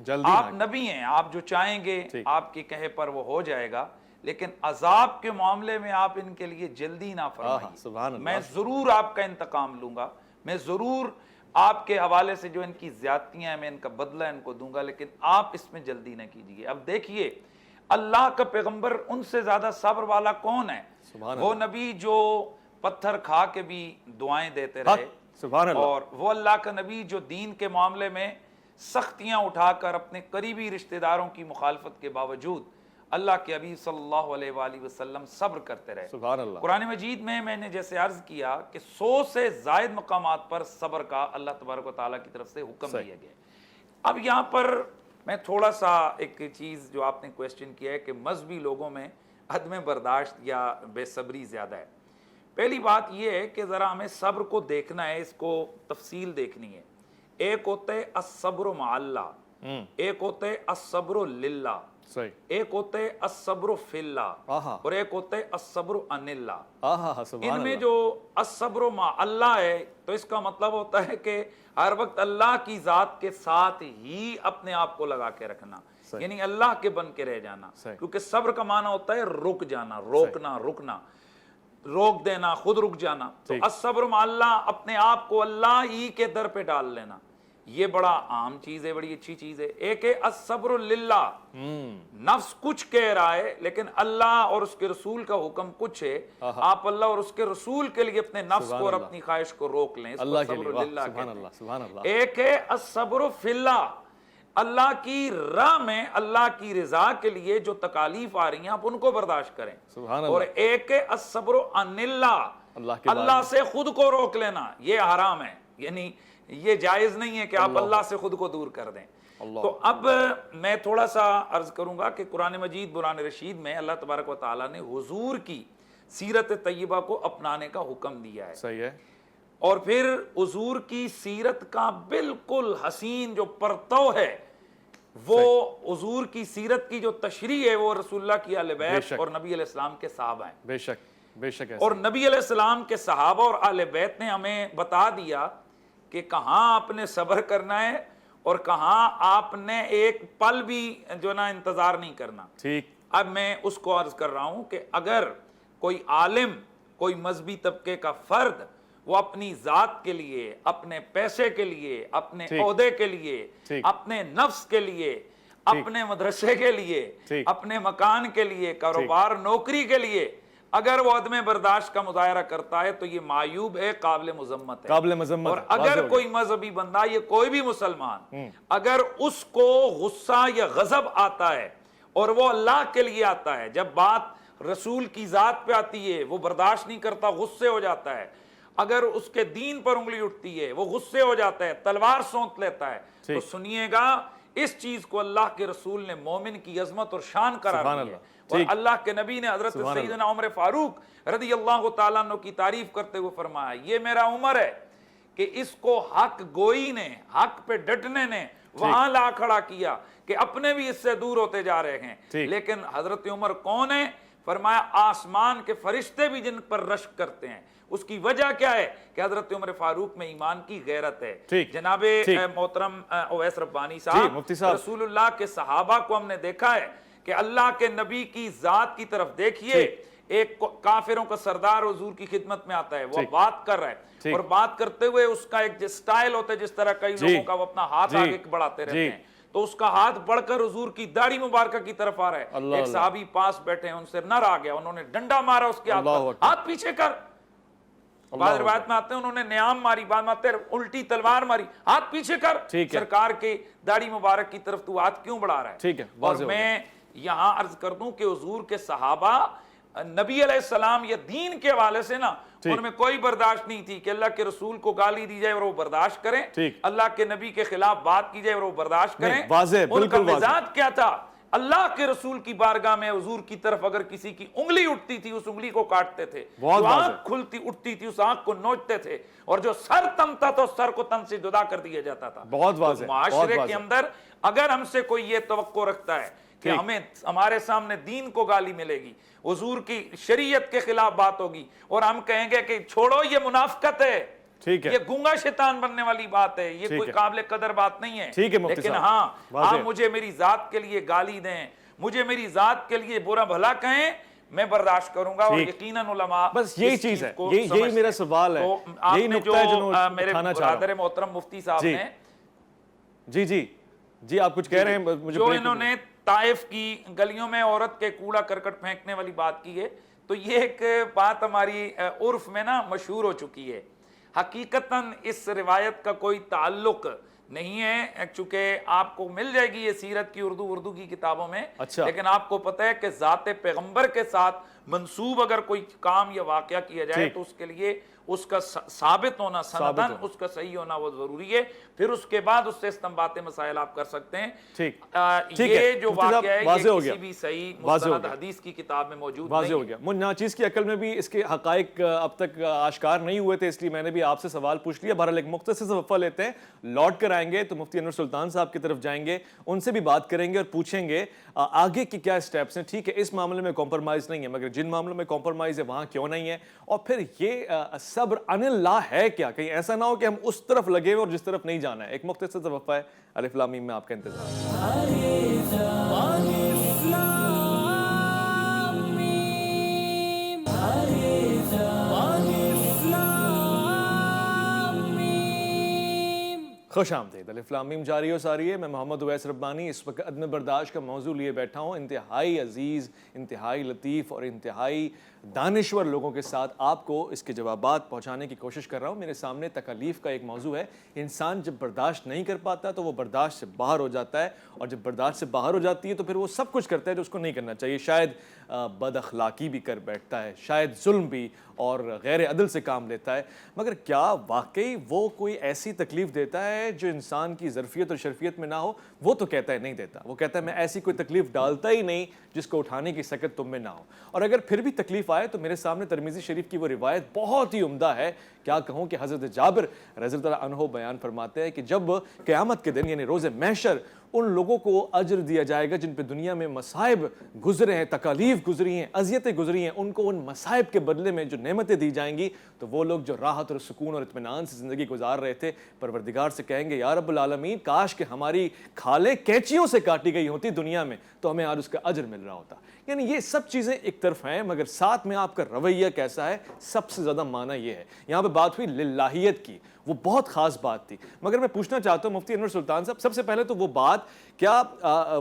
جلدی آپ نبی ہیں, آپ جو چاہیں گے آپ کے کہے پر وہ ہو جائے گا, لیکن عذاب کے معاملے میں آپ ان کے لیے جلدی نہ فرمائیے. سبحان اللہ. میں ضرور آپ کا انتقام لوں گا, میں ضرور آپ کے حوالے سے جو ان کی زیادتیاں ہیں میں ان کا بدلہ ان کو دوں گا, لیکن آپ اس میں جلدی نہ کیجیے. اب دیکھیے اللہ کا پیغمبر ان سے زیادہ صبر والا کون ہے؟ وہ نبی جو پتھر کھا کے بھی دعائیں دیتے رہے, سبحان اللہ. اور وہ اللہ کا نبی جو دین کے معاملے میں سختیاں اٹھا کر اپنے قریبی رشتہ داروں کی مخالفت کے باوجود اللہ کے حبیب صلی اللہ علیہ وآلہ وسلم صبر کرتے رہے. سبحان اللہ. قرآن مجید میں نے جیسے عرض کیا کہ 100 سے زائد مقامات پر صبر کا اللہ تبارک و تعالیٰ کی طرف سے حکم دیا گیا. اب یہاں پر میں تھوڑا سا ایک چیز جو آپ نے کویسچن کیا ہے کہ مذہبی لوگوں میں عدم برداشت یا بے صبری زیادہ ہے. پہلی بات یہ ہے کہ ذرا ہمیں صبر کو دیکھنا ہے, اس کو تفصیل دیکھنی ہے. ایک ہوتا ہے الصبر مع اللہ, ایک ہوتا ہے الصبر للہ, ایک ہوتا ہے الصبر فی اللہ, اور ایک ہوتا ہے الصبر عن اللہ. ان میں جو الصبر مع اللہ ہے تو اس کا مطلب ہوتا ہے کہ ہر وقت اللہ کی ذات کے ساتھ ہی اپنے آپ کو لگا کے رکھنا, یعنی اللہ کے بن کے رہ جانا. کیونکہ صبر کا معنی ہوتا ہے رک جانا, روکنا, رکنا, روک دینا, خود رک جانا. تو الصبر مع اللہ, اپنے آپ کو اللہ ہی کے در پہ ڈال لینا, یہ بڑا عام چیز ہے, بڑی اچھی چیز ہے. ایک ہے الصبر للہ, نفس کچھ کہہ رہا ہے لیکن اللہ اور اس کے رسول کا حکم کچھ ہے, آپ اللہ اور اس کے رسول کے لیے اپنے نفس کو اور اپنی خواہش کو روک لیں, اس کو الصبر للہ کہتے ہیں. ایک ہے الصبر فی اللہ, اللہ کی راہ میں اللہ کی رضا کے لیے جو تکالیف آ رہی ہیں آپ ان کو برداشت کریں. اور ایک ہے الصبر عن اللہ, اللہ سے خود کو روک لینا, یہ حرام ہے, یعنی یہ جائز نہیں ہے کہ آپ اللہ سے خود کو دور کر دیں. تو اب میں تھوڑا سا عرض کروں گا کہ قرآن مجید قرآن رشید میں اللہ تبارک و تعالیٰ نے حضور کی سیرت طیبہ کو اپنانے کا حکم دیا ہے. صحیح ہے. اور پھر حضور کی سیرت کا بالکل حسین جو پرتو ہے, وہ حضور کی سیرت کی جو تشریح ہے وہ رسول اللہ کی اہل بیت اور نبی علیہ السلام کے صحابہ ہیں. بے شک, بے شک. اور نبی علیہ السلام کے صحابہ اور اہل بیت نے ہمیں بتا دیا کہ کہاں آپ نے صبر کرنا ہے اور کہاں آپ نے ایک پل بھی جو نا انتظار نہیں کرنا. ٹھیک. اب میں اس کو عرض کر رہا ہوں کہ اگر کوئی عالم, کوئی مذہبی طبقے کا فرد, وہ اپنی ذات کے لیے, اپنے پیسے کے لیے, اپنے عہدے کے لیے, اپنے نفس کے لیے, اپنے مدرسے کے لیے, اپنے مکان کے لیے, کاروبار, نوکری کے لیے اگر وہ عدم برداشت کا مظاہرہ کرتا ہے تو یہ معیوب ہے, قابل مذمت ہے, قابل مذمت. اور اگر کوئی مذہبی بندہ, یہ کوئی بھی مسلمان, اگر اس کو غصہ یا غضب آتا ہے اور وہ اللہ کے لیے آتا ہے, جب بات رسول کی ذات پہ آتی ہے وہ برداشت نہیں کرتا, غصے ہو جاتا ہے, اگر اس کے دین پر انگلی اٹھتی ہے وہ غصے ہو جاتا ہے, تلوار سونت لیتا ہے, تو سنیے گا اس چیز کو اللہ کے رسول نے مومن کی عظمت اور شان قرار دیا ہے. اور اللہ کے نبی نے حضرت سیدنا عمر فاروق رضی اللہ تعالیٰ عنہ کی تعریف کرتے ہوئے فرمایا, یہ میرا عمر ہے کہ اس کو حق گوئی نے, حق پہ ڈٹنے نے وہاں لا کھڑا کیا کہ اپنے بھی اس سے دور ہوتے جا رہے ہیں. لیکن حضرت عمر کون ہے؟ فرمایا آسمان کے فرشتے بھی جن پر رشک کرتے ہیں. اس کی وجہ کیا ہے کہ حضرت عمر فاروق میں ایمان کی غیرت ہے. جناب محترم اویس ربانی صاحب, رسول اللہ کے صحابہ کو ہم نے دیکھا ہے کہ اللہ کے نبی کی ذات کی طرف دیکھیے, ایک کافروں کا سردار حضور کی خدمت میں آتا ہے, وہ بات کر رہا ہے, اور بات کرتے ہوئے اس کا ایک سٹائل ہوتا ہے جس طرح کئی لوگوں کا وہ اپنا ہاتھ آگے بڑھاتے رہتے ہیں, تو اس کا ہاتھ بڑھ کر حضور کی داڑھی مبارکہ کی طرف آ رہا ہے. ایک صحابی پاس بیٹھے ہیں, ان سے نر آ گیا, انہوں نے ڈنڈا مارا اس کے ہاتھ پر, ہاتھ پیچھے کر. بعض روایت میں آتے ہیں انہوں نے نیام ماری, بعد میں آتے ہیں الٹی تلوار ماری, ہاتھ پیچھے کر. سرکار کی داڑھی مبارک کی طرف تو ہاتھ کیوں بڑھا رہا ہے؟ اور میں یہاں عرض کر دوں کہ حضور کے صحابہ نبی علیہ السلام یا دین کے حوالے سے نا, ان میں کوئی برداشت نہیں تھی کہ اللہ کے رسول کو گالی دی جائے اور وہ برداشت کریں, اللہ کے نبی کے خلاف بات کی جائے اور وہ برداشت کریں. ان کا مزاج کیا تھا؟ اللہ کے رسول کی بارگاہ میں حضور کی طرف اگر کسی کی انگلی اٹھتی تھی اس انگلی کو کاٹتے تھے, جو آنکھ کھلتی اٹھتی تھی اس آنکھ کو نوچتے تھے, اور جو سر تنتا تو سر کو تن سے جدا کر دیا جاتا تھا. بہت واضح. معاشرے کے اندر اگر ہم سے کوئی یہ توقع رکھتا ہے کہ ہمیں ہمارے سامنے دین کو گالی ملے گی, حضور کی شریعت کے خلاف بات ہوگی, اور ہم کہیں گے کہ چھوڑو یہ منافقت ہے, ٹھیک ہے، یہ گونگا شیطان بننے والی بات ہے، یہ کوئی قابل قدر بات نہیں ہے۔ ٹھیک ہے مفتی لیکن صاحب، ہاں واضح آپ مجھے میری ذات کے لیے گالی دیں، مجھے میری ذات کے لیے برا بھلا کہیں، میں برداشت کروں گا، اور یقیناً علماء بس یہی اس چیز ہے، کو یہی سمجھتے میرا ہیں۔ سوال ہے، تو آپ یہی نے نقطہ ہے جو میرے اٹھانا چاہ رہا ہوں۔ برادر محترم مفتی صاحب نے جی جی جی، آپ کچھ کہہ رہے ہیں، مجھے جو بریک انہوں نے طائف کی گلیوں میں عورت کے کوڑا کرکٹ پھینکنے والی بات کی ہے، تو یہ ایک بات ہماری عرف میں نا مشہور ہو چکی ہے۔ حقیقتاً اس روایت کا کوئی تعلق نہیں ہے، چونکہ آپ کو مل جائے گی یہ سیرت کی اردو کی کتابوں میں، لیکن آپ کو پتہ ہے کہ ذات پیغمبر کے ساتھ منسوب اگر کوئی کام یا واقعہ کیا جائے تو اس کے لیے اس کا ثابت ہونا سندن، اس کا صحیح ہونا وہ ضروری ہے، پھر اس کے بعد اس سے استنباط مسائل آپ کر سکتے ہیں۔ یہ جو واقعہ ہے یہ کسی بھی صحیح مستند حدیث کی کتاب میں موجود نہیں ہے۔ واضح ہو گیا، مجھ ناچیز کی عقل میں بھی اس کے حقائق اب تک آشکار نہیں ہوئے تھے، اس لیے میں نے بھی آپ سے سوال پوچھ لیا۔ بہرحال ایک مختصر سے وقفہ لیتے ہیں، لوٹ کر آئیں گے تو مفتی انور سلطان صاحب کی طرف جائیں گے، ان سے بھی بات کریں گے اور پوچھیں گے آگے کی کیا سٹیپس ہیں۔ ٹھیک ہے اس معاملے میں کمپرمائز نہیں ہے، مگر جن معاملوں میں کمپرمائز ہے وہاں کیوں نہیں ہے، اور پھر یہ صبر ان اللہ ہے کیا، کہیں ایسا نہ ہو کہ ہم اس طرف لگے ہوئے اور جس طرف نہیں جانا ہے۔ ایک مختصر سے وقفہ ہے، الف لام میم میں آپ کا انتظار۔ خوش آمدید، الف لام میم جاری و ساری ہے۔ میں محمد اویس ربانی اس وقت عدم برداشت کا موضوع لیے بیٹھا ہوں، انتہائی عزیز، انتہائی لطیف اور انتہائی دانشور لوگوں کے ساتھ آپ کو اس کے جوابات پہنچانے کی کوشش کر رہا ہوں۔ میرے سامنے تکالیف کا ایک موضوع ہے، انسان جب برداشت نہیں کر پاتا تو وہ برداشت سے باہر ہو جاتا ہے، اور جب برداشت سے باہر ہو جاتی ہے تو پھر وہ سب کچھ کرتا ہے جو اس کو نہیں کرنا چاہیے، شاید بد اخلاقی بھی کر بیٹھتا ہے، شاید ظلم بھی اور غیر عدل سے کام لیتا ہے۔ مگر کیا واقعی وہ کوئی ایسی تکلیف دیتا ہے جو انسان کی ظرفیت اور شرفیت میں نہ ہو؟ وہ تو کہتا ہے نہیں دیتا، وہ کہتا ہے میں ایسی کوئی تکلیف ڈالتا ہی نہیں جس کو اٹھانے کی سکت تم میں نہ ہو۔ اور اگر پھر بھی تکلیف آئے تو میرے سامنے ترمذی شریف کی وہ روایت بہت ہی عمدہ ہے، کیا کہوں کہ حضرت جابر رضی اللہ عنہ بیان فرماتے ہیں کہ جب قیامت کے دن یعنی روز محشر ان لوگوں کو اجر دیا جائے گا جن پہ دنیا میں مصائب گزرے ہیں، تکالیف گزری ہیں، اذیتیں گزری ہیں، ان کو ان مصائب کے بدلے میں جو نعمتیں دی جائیں گی تو وہ لوگ جو راحت اور سکون اور اطمینان سے زندگی گزار رہے تھے، پروردگار سے کہیں گے یا رب العالمین کاش کہ ہماری کھالیں کینچیوں سے کاٹی گئی ہوتی دنیا میں تو ہمیں آج اس کا اجر مل رہا ہوتا۔ یعنی یہ سب چیزیں ایک طرف ہیں، مگر ساتھ میں آپ کا رویہ کیسا ہے سب سے زیادہ معنی یہ ہے۔ یہاں پہ بات ہوئی للہیت کی، وہ بہت خاص بات تھی، مگر میں پوچھنا چاہتا ہوں مفتی انور سلطان صاحب، سب سے پہلے تو وہ بات کیا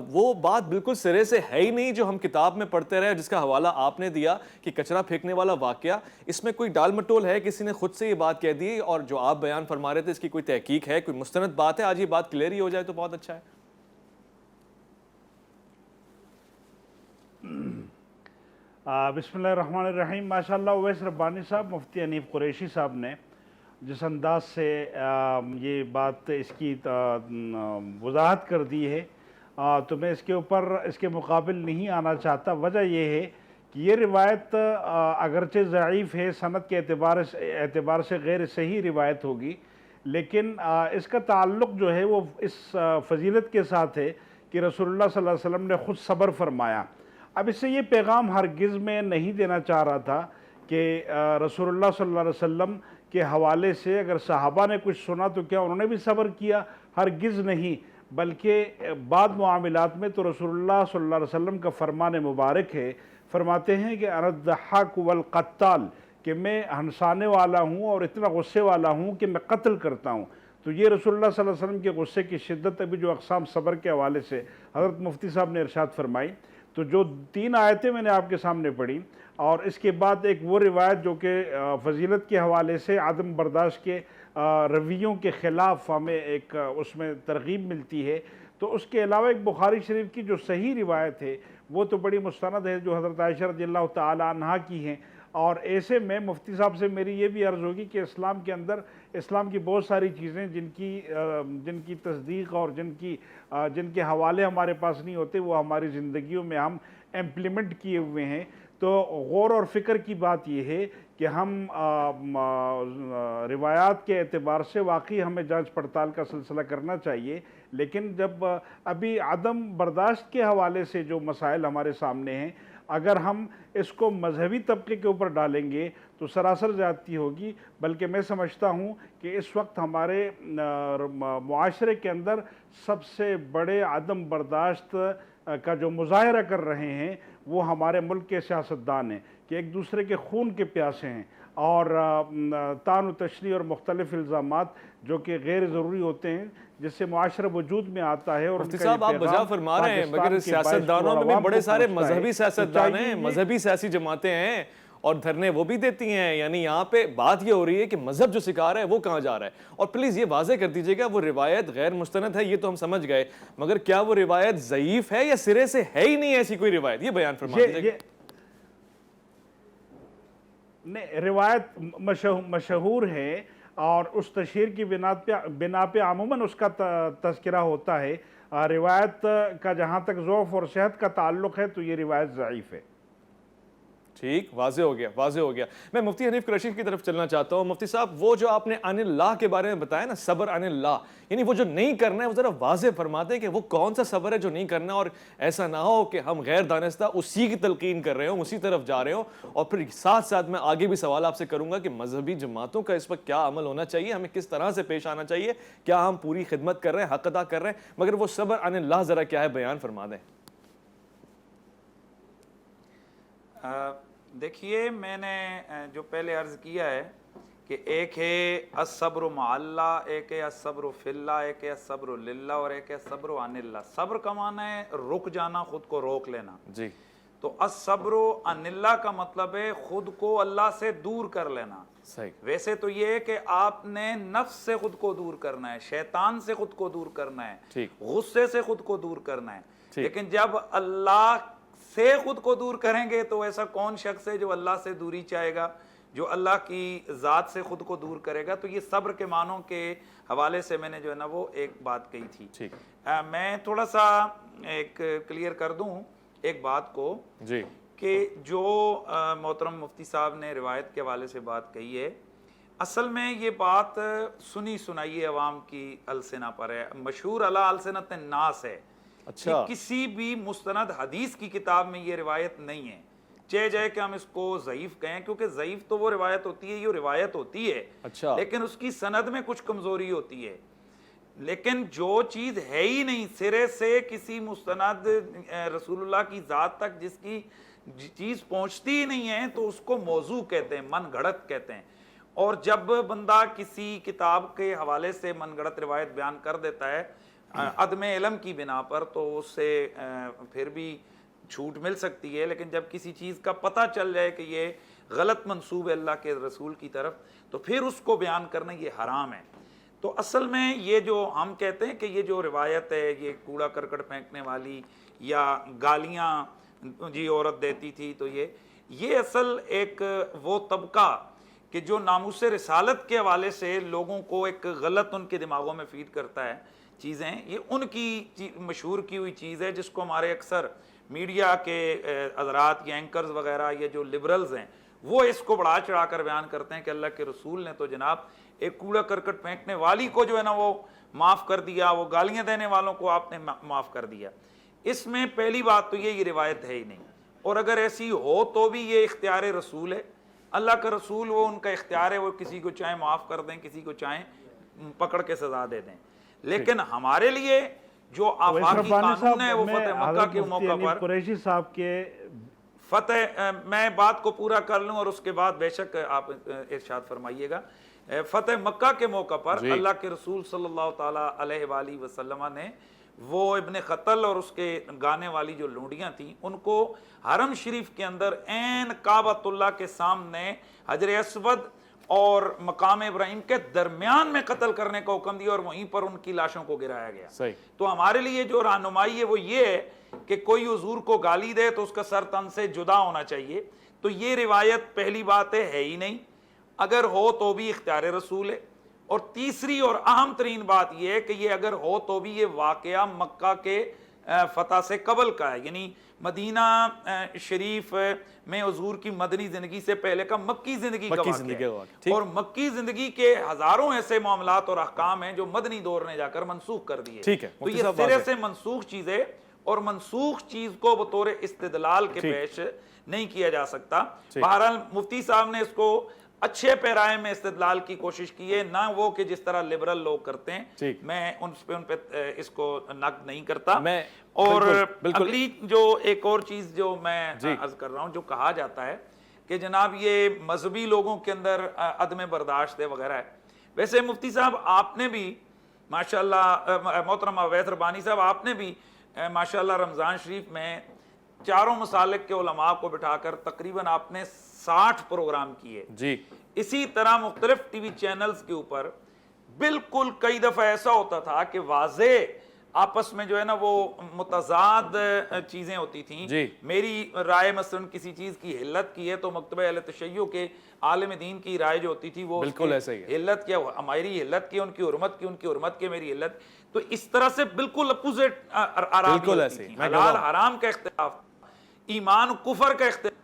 وہ بات بالکل سرے سے ہے ہی نہیں جو ہم کتاب میں پڑھتے رہے، جس کا حوالہ آپ نے دیا کہ کچرا پھینکنے والا واقعہ، اس میں کوئی ڈال مٹول ہے، کسی نے خود سے یہ بات کہہ دی، اور جو آپ بیان فرما رہے تھے اس کی کوئی تحقیق ہے، کوئی مستند بات ہے؟ آج یہ بات کلیئر ہی ہو جائے تو بہت اچھا ہے۔ بسم اللہ الرحمن الرحیم۔ ماشاءاللہ اویس ربانی صاحب، مفتی حنیف قریشی صاحب نے جس انداز سے یہ بات اس کی وضاحت کر دی ہے تو میں اس کے اوپر اس کے مقابل نہیں آنا چاہتا۔ وجہ یہ ہے کہ یہ روایت اگرچہ ضعیف ہے، سند کے اعتبار سے غیر صحیح روایت ہوگی، لیکن اس کا تعلق جو ہے وہ اس فضیلت کے ساتھ ہے کہ رسول اللہ صلی اللہ علیہ وسلم نے خود صبر فرمایا۔ اب اس سے یہ پیغام ہرگز میں نہیں دینا چاہ رہا تھا کہ رسول اللہ صلی اللہ علیہ وسلم کے حوالے سے اگر صحابہ نے کچھ سنا تو کیا انہوں نے بھی صبر کیا؟ ہرگز نہیں، بلکہ بعض معاملات میں تو رسول اللہ صلی اللہ علیہ وسلم کا فرمان مبارک ہے، فرماتے ہیں کہ انا الضحاک والقتال، کہ میں ہنسانے والا ہوں اور اتنا غصے والا ہوں کہ میں قتل کرتا ہوں۔ تو یہ رسول اللہ صلی اللہ علیہ وسلم کے غصے کی شدت ابھی جو اقسام صبر کے حوالے سے حضرت مفتی صاحب نے ارشاد فرمائی، تو جو 3 آیتیں میں نے آپ کے سامنے پڑھی، اور اس کے بعد ایک وہ روایت جو کہ فضیلت کے حوالے سے عدم برداشت کے رویوں کے خلاف ہمیں ایک اس میں ترغیب ملتی ہے، تو اس کے علاوہ ایک بخاری شریف کی جو صحیح روایت ہے وہ تو بڑی مستند ہے جو حضرت عائشہ رضی اللہ تعالی عنہا کی ہیں۔ اور ایسے میں مفتی صاحب سے میری یہ بھی عرض ہوگی کہ اسلام کے اندر اسلام کی بہت ساری چیزیں جن کی تصدیق اور جن کے حوالے ہمارے پاس نہیں ہوتے وہ ہماری زندگیوں میں ہم امپلیمنٹ کیے ہوئے ہیں۔ تو غور اور فکر کی بات یہ ہے کہ ہم روایات کے اعتبار سے واقعی ہمیں جانچ پڑتال کا سلسلہ کرنا چاہیے، لیکن جب ابھی عدم برداشت کے حوالے سے جو مسائل ہمارے سامنے ہیں، اگر ہم اس کو مذہبی طبقے کے اوپر ڈالیں گے تو تو سراسر زیادتی ہوگی، بلکہ میں سمجھتا ہوں کہ اس وقت ہمارے معاشرے کے اندر سب سے بڑے عدم برداشت کا جو مظاہرہ کر رہے ہیں وہ ہمارے ملک کے سیاستدان ہیں، کہ ایک دوسرے کے خون کے پیاسے ہیں، اور طعن و تشنیع اور مختلف الزامات جو کہ غیر ضروری ہوتے ہیں، جس سے معاشرہ وجود میں آتا ہے۔ اور مفتی صاحب آپ بجا فرما رہے ہیں، مگر سیاستدانوں میں بھی بڑے سارے مذہبی سیاستدان ہیں، مذہبی سیاسی جماعتیں ہیں اور دھرنے وہ بھی دیتی ہیں، یعنی یہاں پہ بات یہ ہو رہی ہے کہ مذہب جو سکھا رہا ہے وہ کہاں جا رہا ہے؟ اور پلیز یہ واضح کر دیجئے گا، وہ روایت غیر مستند ہے یہ تو ہم سمجھ گئے، مگر کیا وہ روایت ضعیف ہے یا سرے سے ہے ہی نہیں ایسی کوئی روایت؟ یہ بیان فرما دیجئے گا۔ نہیں، روایت مشہور ہے، اور اس تشہیر کی بنا پہ عموماً اس کا تذکرہ ہوتا ہے۔ روایت کا جہاں تک ضعف اور صحت کا تعلق ہے تو یہ روایت ضعیف ہے۔ ٹھیک، واضح ہو گیا، واضح ہو گیا۔ میں مفتی حنیف قریشی کی طرف چلنا چاہتا ہوں۔ مفتی صاحب، وہ جو آپ نے عن اللہ کے بارے میں بتایا نا، صبر عن اللہ، یعنی وہ جو نہیں کرنا ہے وہ ذرا واضح فرماتے ہیں کہ وہ کون سا صبر ہے جو نہیں کرنا، اور ایسا نہ ہو کہ ہم غیر دانستہ اسی کی تلقین کر رہے ہوں، اسی طرف جا رہے ہوں۔ اور پھر ساتھ ساتھ میں آگے بھی سوال آپ سے کروں گا کہ مذہبی جماعتوں کا اس وقت کیا عمل ہونا چاہیے، ہمیں کس طرح سے پیش آنا چاہیے، کیا ہم پوری خدمت کر رہے ہیں، حق ادا کر رہے ہیں؟ مگر وہ صبر عن اللہ ذرا کیا ہے، بیان فرما دیں۔ دیکھیے، میں نے جو پہلے عرض کیا ہے کہ ایک ہے الصبر مع اللہ، ایک ہے الصبر فی اللہ، ایک ہے الصبر للہ، اور ایک ہے الصبر عن اللہ۔ صبر کا معنی ہے رک جانا، خود کو روک لینا۔ جی، تو الصبر عن اللہ کا مطلب ہے خود کو اللہ سے دور کر لینا۔ صحیح۔ ویسے تو یہ ہے کہ آپ نے نفس سے خود کو دور کرنا ہے، شیطان سے خود کو دور کرنا ہے، ٹھیک، غصے سے خود کو دور کرنا ہے۔ ٹھیک۔ لیکن جب اللہ سے خود کو دور کریں گے تو ایسا کون شخص ہے جو اللہ سے دوری چاہے گا، جو اللہ کی ذات سے خود کو دور کرے گا؟ تو یہ صبر کے معنوں کے حوالے سے میں نے جو ہے نا وہ ایک بات کہی تھی۔ ٹھیک، میں تھوڑا سا ایک کلیئر کر دوں ایک بات کو، جی، کہ جو محترم مفتی صاحب نے روایت کے حوالے سے بات کہی ہے، اصل میں یہ بات سنی سنائی عوام کی السنہ پر ہے، مشہور علی السنۃ الناس ہے۔ اچھا، یہ کسی بھی مستند حدیث کی کتاب میں یہ روایت نہیں ہے، چاہے جائے کہ ہم اس کو ضعیف کہیں، کیونکہ ضعیف تو وہ روایت ہوتی ہے، یہ روایت ہوتی ہے، اچھا، لیکن اس کی سند میں کچھ کمزوری ہوتی ہے۔ لیکن جو چیز ہے ہی نہیں، سرے سے کسی مستند رسول اللہ کی ذات تک جس کی چیز پہنچتی ہی نہیں ہے، تو اس کو موضوع کہتے ہیں، من گھڑت کہتے ہیں۔ اور جب بندہ کسی کتاب کے حوالے سے من گھڑت روایت بیان کر دیتا ہے عدم علم کی بنا پر، تو اس سے پھر بھی چھوٹ مل سکتی ہے، لیکن جب کسی چیز کا پتہ چل جائے کہ یہ غلط منسوب ہے اللہ کے رسول کی طرف، تو پھر اس کو بیان کرنا یہ حرام ہے۔ تو اصل میں یہ جو ہم کہتے ہیں کہ یہ جو روایت ہے، یہ کوڑا کرکٹ پھینکنے والی یا گالیاں جی عورت دیتی تھی، تو یہ اصل ایک وہ طبقہ کہ جو ناموس رسالت کے حوالے سے لوگوں کو ایک غلط ان کے دماغوں میں فیڈ کرتا ہے چیزیں، یہ ان کی مشہور کی ہوئی چیز ہے، جس کو ہمارے اکثر میڈیا کے حضرات یا اینکرز وغیرہ یا جو لبرلز ہیں وہ اس کو بڑھا چڑھا کر بیان کرتے ہیں کہ اللہ کے رسول نے تو جناب ایک کوڑا کرکٹ پھینکنے والی کو جو ہے نا وہ معاف کر دیا، وہ گالیاں دینے والوں کو آپ نے معاف کر دیا۔ اس میں پہلی بات تو یہ روایت ہے ہی نہیں، اور اگر ایسی ہو تو بھی یہ اختیار رسول ہے، اللہ کا رسول وہ ان کا اختیار ہے، وہ کسی کو چاہیں معاف کر دیں، کسی کو چاہیں پکڑ کے سزا دے دیں۔ لیکن ہمارے لیے جو آفاقی قانون ہے وہ فتح مکہ کے موقع پر قریشی صاحب کے میں بات کو پورا کر لوں اور اس کے بعد بے شک آپ ارشاد فرمائیے گا۔ فتح مکہ کے موقع پر اللہ کے رسول صلی اللہ تعالیٰ علیہ وآلہ وسلم نے وہ ابن قتل اور اس کے گانے والی جو لونڈیاں تھیں ان کو حرم شریف کے اندر عین کعبۃ اللہ کے سامنے حجر اسود اور مقام ابراہیم کے درمیان میں قتل کرنے کا حکم دیا، اور وہیں پر ان کی لاشوں کو گرایا گیا۔ صحیح۔ تو ہمارے لیے جو رہنمائی ہے وہ یہ ہے کہ کوئی حضور کو گالی دے تو اس کا سر تن سے جدا ہونا چاہیے۔ تو یہ روایت پہلی بات ہے ہی نہیں، اگر ہو تو بھی اختیار رسول ہے۔ اور تیسری اور اہم ترین بات یہ ہے کہ یہ اگر ہو تو بھی یہ واقعہ مکہ کے فتح سے قبل کا ہے، یعنی مدینہ شریف میں حضور کی مدنی زندگی سے پہلے کا مکی زندگی کا واقعہ ہے، اور مکی زندگی کے ہزاروں ایسے معاملات اور احکام ہیں جو مدنی دور نے جا کر منسوخ کر دیے۔ تو یہ سرے سے منسوخ چیزیں اور منسوخ چیز کو بطور استدلال کے پیش نہیں کیا جا سکتا۔ بہرحال مفتی صاحب نے اس کو اچھے پیرائے میں استدلال کی کوشش کی ہے، نہ وہ کہ جس طرح لبرل لوگ کرتے ہیں، میں ان پہ اس کو نقد نہیں کرتا۔ اور اگلی جو ایک اور چیز جو میں عرض کر رہا ہوں، جو کہا جاتا ہے کہ جناب یہ مذہبی لوگوں کے اندر عدم برداشت ہے وغیرہ ہے، ویسے مفتی صاحب آپ نے بھی ماشاءاللہ، محترم اویس ربانی صاحب آپ نے بھی ماشاءاللہ رمضان شریف میں چاروں مسالک کے علماء کو بٹھا کر تقریباً آپ نے 60 پروگرام کیے جی۔ اسی طرح مختلف ٹی وی چینلز کے اوپر بالکل کئی دفعہ ایسا ہوتا تھا کہ واضح آپس میں جو ہے نا وہ متضاد چیزیں ہوتی تھیں جی۔ میری رائے مثلا کسی چیز کی علت کی ہے تو مکتبہ اہل تشیع کے عالم دین کی رائے جو ہوتی تھی وہ بالکل ایسا ہی ہے، علت کیا ہماری علت کی، ان کی حرمت کی، ان کی حرمت کی میری علت، تو اس طرح سے بالکل اپوزٹ آراء ہوتی تھی، حلال حرام کا اختلاف، ایمان کفر کا اختلاف،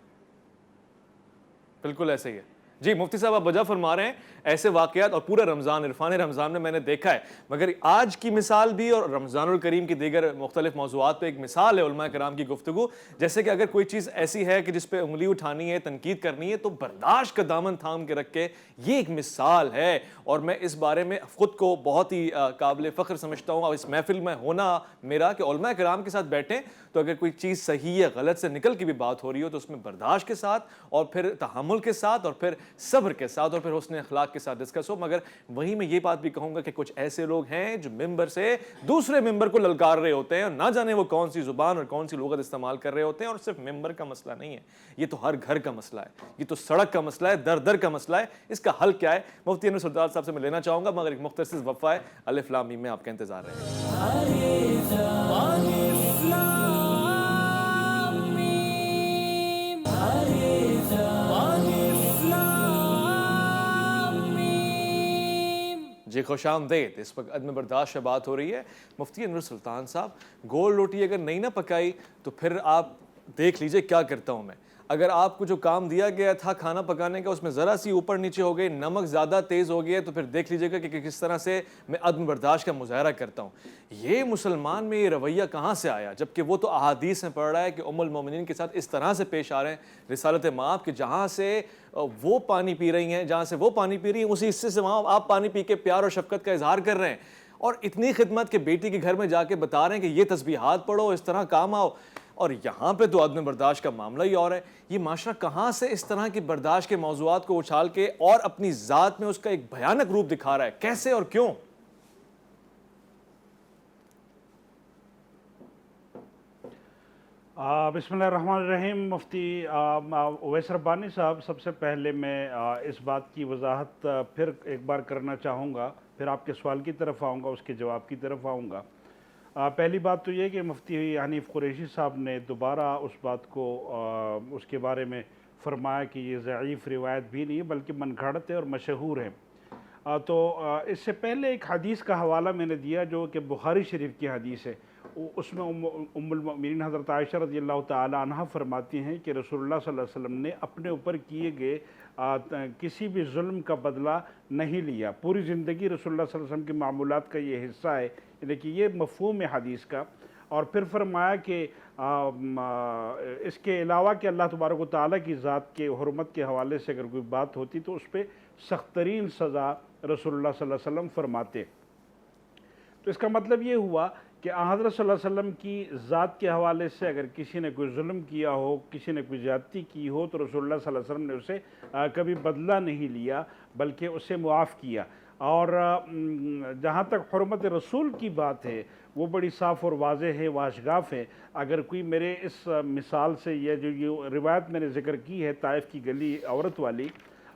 بالکل ایسے ہی ہے جی۔ مفتی صاحب آپ وجہ فرما رہے ہیں، ایسے واقعات اور پورا رمضان، عرفان رمضان میں نے دیکھا ہے، مگر آج کی مثال بھی اور رمضان الکریم کی دیگر مختلف موضوعات پہ ایک مثال ہے علماء کرام کی گفتگو، جیسے کہ اگر کوئی چیز ایسی ہے کہ جس پہ انگلی اٹھانی ہے، تنقید کرنی ہے، تو برداشت کا دامن تھام کے رکھ کے یہ ایک مثال ہے، اور میں اس بارے میں خود کو بہت ہی قابل فخر سمجھتا ہوں، اور اس محفل میں ہونا میرا کہ علماء کرام کے ساتھ بیٹھیں تو اگر کوئی چیز صحیح یا غلط سے نکل کے بھی بات ہو رہی ہو تو اس میں برداشت کے ساتھ اور پھر تحمل کے ساتھ اور پھر صبر کے ساتھ اور پھر حسن اخلاق کے ساتھ ڈسکس ہو۔ مگر وہیں میں یہ بات بھی کہوں گا کہ کچھ ایسے لوگ ہیں جو ممبر سے دوسرے ممبر کو للکار رہے ہوتے ہیں، اور نہ جانے وہ کون سی زبان اور کون سی لغت استعمال کر رہے ہوتے ہیں، اور صرف ممبر کا مسئلہ نہیں ہے، یہ تو ہر گھر کا مسئلہ ہے، یہ تو سڑک کا مسئلہ ہے، در در کا مسئلہ ہے۔ اس کا حل کیا ہے؟ مفتی انور سردار صاحب سے میں لینا چاہوں گا، مگر ایک مختصر وقفہ ہے، الف لام میم میں آپ کا انتظار رہے گا۔ جی خوش آمدید۔ اس وقت عدم برداشت سے بات ہو رہی ہے۔ مفتی انور سلطان صاحب، گول روٹی اگر نہیں نہ پکائی تو پھر آپ دیکھ لیجئے کیا کرتا ہوں میں۔ اگر آپ کو جو کام دیا گیا تھا کھانا پکانے کا، اس میں ذرا سی اوپر نیچے ہو گئی، نمک زیادہ تیز ہو گیا، تو پھر دیکھ لیجئے گا کہ کس طرح سے میں عدم برداشت کا مظاہرہ کرتا ہوں۔ یہ مسلمان میں یہ رویہ کہاں سے آیا؟ جبکہ وہ تو احادیث میں پڑھ رہا ہے کہ ام المومنین کے ساتھ اس طرح سے پیش آ رہے ہیں رسالت مآب کہ جہاں سے وہ پانی پی رہی ہیں، جہاں سے وہ پانی پی رہی ہیں، اسی حصے سے وہاں آپ پانی پی کے پیار اور شفقت کا اظہار کر رہے ہیں، اور اتنی خدمت کہ بیٹی کے گھر میں جا کے بتا رہے ہیں کہ یہ تسبیحات پڑھو، اس طرح کام آؤ، اور یہاں پہ تو عدم برداشت کا معاملہ ہی اور ہے۔ یہ معاشرہ کہاں سے اس طرح کی برداشت کے موضوعات کو اچھال کے اور اپنی ذات میں اس کا ایک بھیانک روپ دکھا رہا ہے؟ کیسے اور کیوں؟ بسم اللہ الرحمن الرحیم۔ مفتی اویس ربانی صاحب، سب سے پہلے میں اس بات کی وضاحت پھر ایک بار کرنا چاہوں گا، پھر آپ کے سوال کی طرف آؤں گا، اس کے جواب کی طرف آؤں گا۔ پہلی بات تو یہ کہ مفتی حنیف قریشی صاحب نے دوبارہ اس بات کو اس کے بارے میں فرمایا کہ یہ ضعیف روایت بھی نہیں بلکہ من گھڑت ہے اور مشہور ہے۔ تو اس سے پہلے ایک حدیث کا حوالہ میں نے دیا جو کہ بخاری شریف کی حدیث ہے، اس میں ام المؤمنین حضرت عائشہ رضی اللہ تعالی عنہ فرماتی ہیں کہ رسول اللہ صلی اللہ علیہ وسلم نے اپنے اوپر کیے گئے کسی بھی ظلم کا بدلہ نہیں لیا، پوری زندگی رسول اللہ صلی اللہ علیہ وسلم کے معمولات کا یہ حصہ ہے، یعنی کہ یہ مفہوم ہے حدیث کا۔ اور پھر فرمایا کہ اس کے علاوہ کہ اللہ تبارک و تعالیٰ کی ذات کے حرمت کے حوالے سے اگر کوئی بات ہوتی تو اس پہ سخت ترین سزا رسول اللہ صلی اللہ علیہ وسلم فرماتے۔ تو اس کا مطلب یہ ہوا کہ حضرت صلی اللہ علیہ وسلم کی ذات کے حوالے سے اگر کسی نے کوئی ظلم کیا ہو، کسی نے کوئی زیادتی کی ہو، تو رسول اللہ صلی اللہ علیہ وسلم نے اسے کبھی بدلہ نہیں لیا بلکہ اسے معاف کیا۔ اور جہاں تک حرمت رسول کی بات ہے وہ بڑی صاف اور واضح ہے، واشگاف ہے۔ اگر کوئی میرے اس مثال سے یہ جو یہ روایت میں نے ذکر کی ہے طائف کی گلی عورت والی،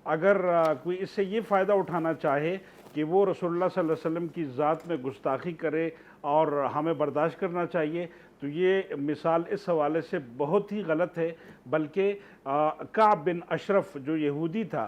اگر کوئی اس سے یہ فائدہ اٹھانا چاہے کہ وہ رسول اللہ صلی اللہ علیہ وسلم کی ذات میں گستاخی کرے اور ہمیں برداشت کرنا چاہیے، تو یہ مثال اس حوالے سے بہت ہی غلط ہے۔ بلکہ کعب بن اشرف جو یہودی تھا،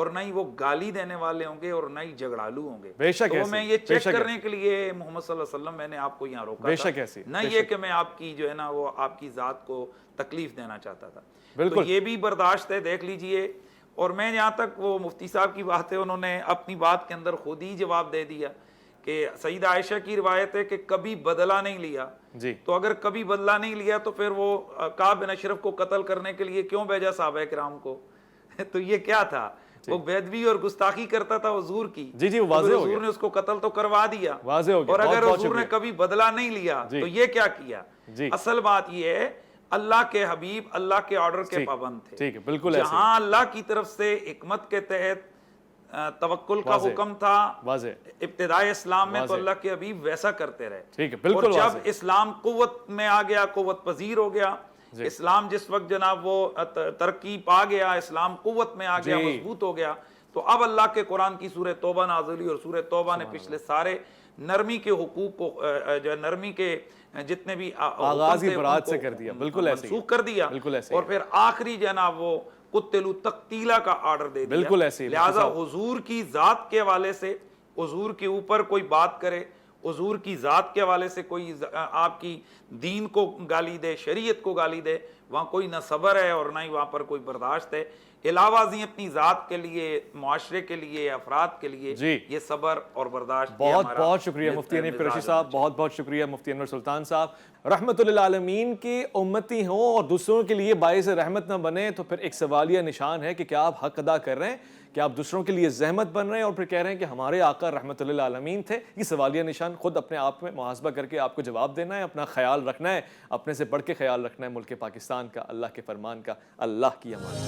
اور نہ ہی وہ گالی دینے والے ہوں گے اور نہ ہی جھگڑالو ہوں گے. بے شک تو ایسی، میں یہ بے چیک شک کرنے کے لیے محمد صلی اللہ علیہ وسلم میں نے آپ کو یہاں روکا بے تھا. شک ایسی، نہ یہ کہ میں آپ کی جو ہے نا وہ آپ کی ذات کو تکلیف دینا چاہتا تھا. تو بالکل. یہ بھی برداشت ہے, دیکھ لیجئے. اور میں جہاں تک وہ مفتی صاحب کی بات ہے, انہوں نے اپنی بات کے اندر خود ہی جواب دے دیا کہ سیدہ عائشہ کی روایت ہے کہ کبھی بدلہ نہیں لیا. جی تو اگر کبھی بدلہ نہیں لیا تو پھر وہ کعب بن اشرف کو قتل کرنے کے لیے کیوں بھیجا صحابہ کرام کو؟ تو یہ کیا تھا؟ وہ بیدبی اور گستاخی کرتا تھا حضور کی. جی وہ واضح ہو حضور گیا, نے اس کو قتل تو کروا دیا, واضح ہو گیا. اور اگر بہت حضور نے شکریہ. کبھی بدلہ نہیں لیا تو یہ کیا کیا؟ جی اصل بات یہ ہے اللہ کے حبیب اللہ کے آرڈر کے پابند تھے. ٹھیک ہے, بالکل ایسے جہاں اللہ کی طرف سے حکمت کے تحت توکل کا حکم تھا واضح ابتدائی اسلام میں, تو اللہ کے حبیب ویسا کرتے رہے. ٹھیک ہے, بالکل اور جب واضح. اسلام قوت میں آ گیا, قوت پذیر ہو گیا, اسلام جس وقت جناب وہ ترقی پا گیا, اسلام قوت میں آ گیا, مضبوط ہو گیا, تو اب اللہ کے قرآن کی سورہ توبہ نازل ہوئی, اور سورہ توبہ نے پچھلے سارے نرمی کے حقوق کو جو نرمی کے جتنے بھی آغاز ہی برات سے کر دیا. بالکل ایسے منسوخ کر دیا, بالکل ایسے اور پھر آخری جناب وہ قتلوا تقتیلا کا آرڈر دے دیا. بالکل ایسے. لہٰذا حضور کی ذات کے حوالے سے حضور کے اوپر کوئی بات کرے, حضور کی ذات کے حوالے سے کوئی آپ کی دین کو گالی دے, شریعت کو گالی دے, وہاں کوئی نہ صبر ہے اور نہ ہی وہاں پر کوئی برداشت ہے. علاوہ ازیں اپنی ذات کے لیے, معاشرے کے لیے, افراد کے لیے یہ صبر اور برداشت. بہت بہت شکریہ مفتی حنیف قریشی صاحب, بہت بہت شکریہ مفتی انور سلطان صاحب. رحمت للعالمین کی امتی ہوں اور دوسروں کے لیے باعث رحمت نہ بنے تو پھر ایک سوالیہ نشان ہے کہ کیا آپ حق ادا کر رہے ہیں, کہ آپ دوسروں کے لیے زحمت بن رہے ہیں اور پھر کہہ رہے ہیں کہ ہمارے آقا رحمت للعالمین تھے. یہ سوالیہ نشان خود اپنے آپ میں محاسبہ کر کے آپ کو جواب دینا ہے, اپنا خیال رکھنا ہے, اپنے سے بڑھ کے خیال رکھنا ہے ملک پاکستان کا, اللہ کے فرمان کا. اللہ کی امان.